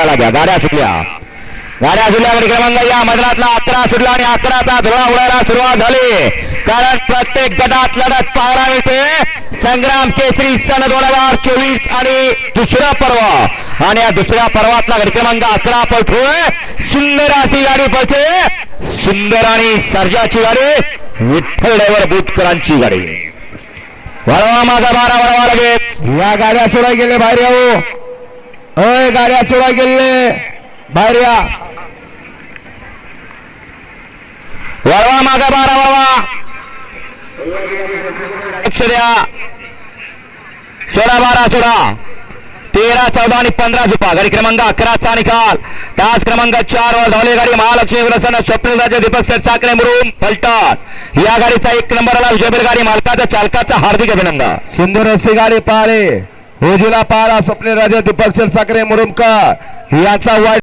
पळायला घ्या. गाड्या सुटल्या गाडी क्रमांक या मैदानातला 11 सुटला आणि 11चा धुळा उडायला सुरुवात झाली. कारण प्रत्येक गटात लढत पाहायला मिळते. संग्राम केसरी सन 2024 आणि दुसरा पर्व आणि या दुसऱ्या पर्वातला गाडी क्रमांक 11 पळतोय. सुंदर अशी गाडी पळते. सुंदर आणि सर्जाची गाडी, विठ्ठल ड्रायव्हर बुटकरांची गाडी. वळवा माझा 12 वळवा लगेच. या गाड्या सोडा गेले बाहेर येऊ. होय गाड्या सोडा गेले बाहेर या. वळवा मागा 12 वळवा. लक्ष द्या. 16 12 16 13 14 आणि 15 झुपा. गाडी क्रमांक 11चा निकाल. तास क्रमांक 4 वर धावली गाडी महालक्ष्मी विलासन स्वप्नील राजे दीपक सेठ साखरे मुरुम फलटण. या गाडीचा 1 नंबरला विजयबीर गाडी मालकाचा चालकाचा हार्दिक अभिनंदन. सुंदर अशी गाडी पाहिले. उजवीला पाहिला स्वप्नील राजे दीपक सेठ साखरे मुरुमकर याचा